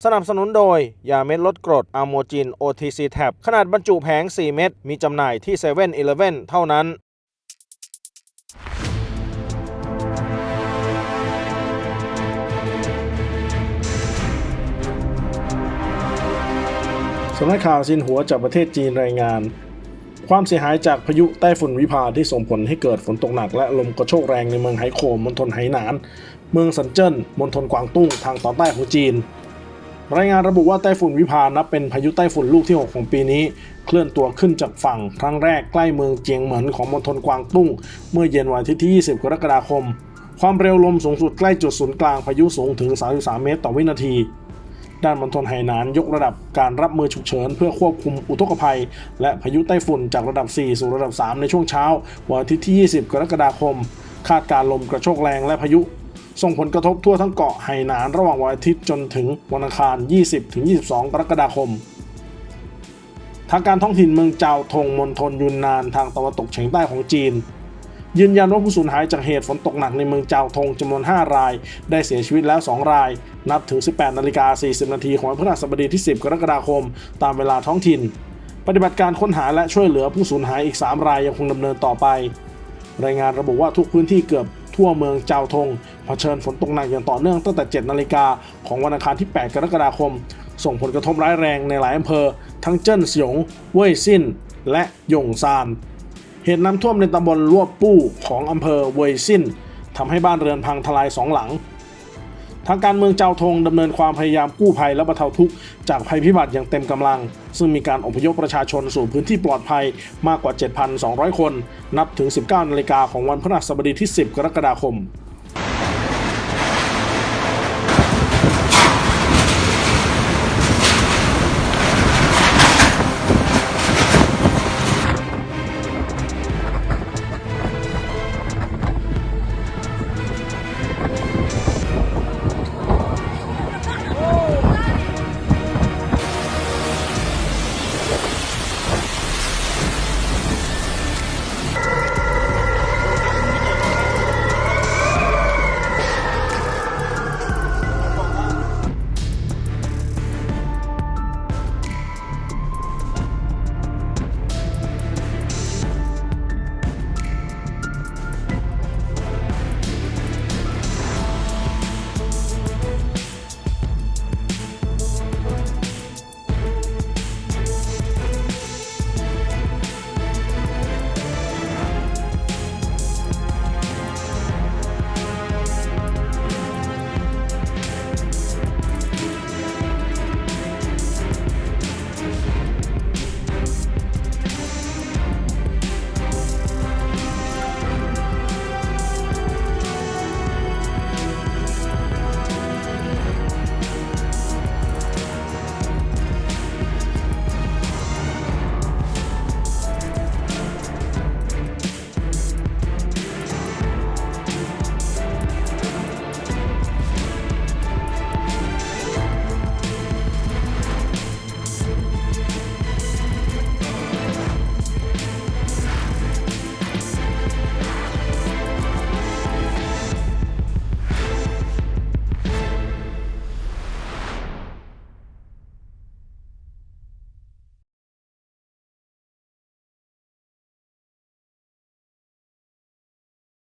สนับสนุนโดยยาเม็ดลดกรดอะโมจิน OTC แท็บขนาดบรรจุแผง 4 เม็ดมีจำหน่ายที่ 7-Eleven เท่านั้นสำนักข่าวซินหัวจากประเทศจีนรายงานความเสียหายจากพายุไต้ฝุ่นวิภาที่ส่งผลให้เกิดฝนตกหนักและลมกระโชกแรงในเมืองไหโคมณฑลไหหนานเมืองซันเจิ้นมณฑลกวางตุ้งทางตอนใต้ของจีนรายงานระบุว่าไต้ฝุ่นวิภานับเป็นพายุไต้ฝุ่นลูกที่ 6 ของปีนี้เคลื่อนตัวขึ้นจากฝั่งครั้งแรกใกล้เมืองเจียงเหมินของมณฑลกวางตุ้งเมื่อเย็นวันอาทิตย์ที่ 20 กรกฎาคมความเร็วลมสูงสุดใกล้จุดศูนย์กลางพายุสูงถึง 33 เมตรต่อวินาทีด้านมณฑลไหหนานยกระดับการรับมือฉุกเฉินเพื่อควบคุมอุทกภัยและพายุไต้ฝุ่นจากระดับ 4 สู่ระดับ 3 ในช่วงเช้าวันอาทิตย์ที่ 20 กรกฎาคมคาดการลมกระโชกแรงและพายุส่งผลกระทบทั่วทั้งเกาะไหหนานระหว่างวันอาทิตย์จนถึงวันอังคาร 20-22 กรกฎาคมทางการท้องถิ่นเมืองเจาทงมณฑลยุนนานทางตะวันตกเฉียงใต้ของจีนยืนยันว่าผู้สูญหายจากเหตุฝนตกหนักในเมืองเจาทงจำนวน 5 รายได้เสียชีวิตแล้ว 2 รายนับถึง 18:40 น.ของวันพฤหัสบดีที่ 10 กรกฎาคมตามเวลาท้องถิ่นปฏิบัติการค้นหาและช่วยเหลือผู้สูญหายอีก 3 รายยังคงดำเนินต่อไปรายงานระบุว่าทุกพื้นที่เกือบทั่วเมืองเจาทงเผชิญฝนตกหนักอย่างต่อเนื่องตั้งแต่ 7 นาฬิกาของวันอังคารที่ 8 กรกฎาคมส่งผลกระทบร้ายแรงในหลายอำเภอทั้งเจิ้นเสียงเว่ยซินและหยงซานเหตุน้ำท่วมในตำบลลวบปู้ของอำเภอเว่ยซินทำให้บ้านเรือนพังทลาย 2 หลังทางการเมืองเจาทงดำเนินความพยายามกู้ภัยและบรรเทาทุกข์จากภัยพิบัติอย่างเต็มกำลังซึ่งมีการอพยพประชาชนสู่พื้นที่ปลอดภัยมากกว่า 7,200 คนนับถึง 19 นาฬิกาของวันพฤหัสบดีที่ 10 กรกฎาคม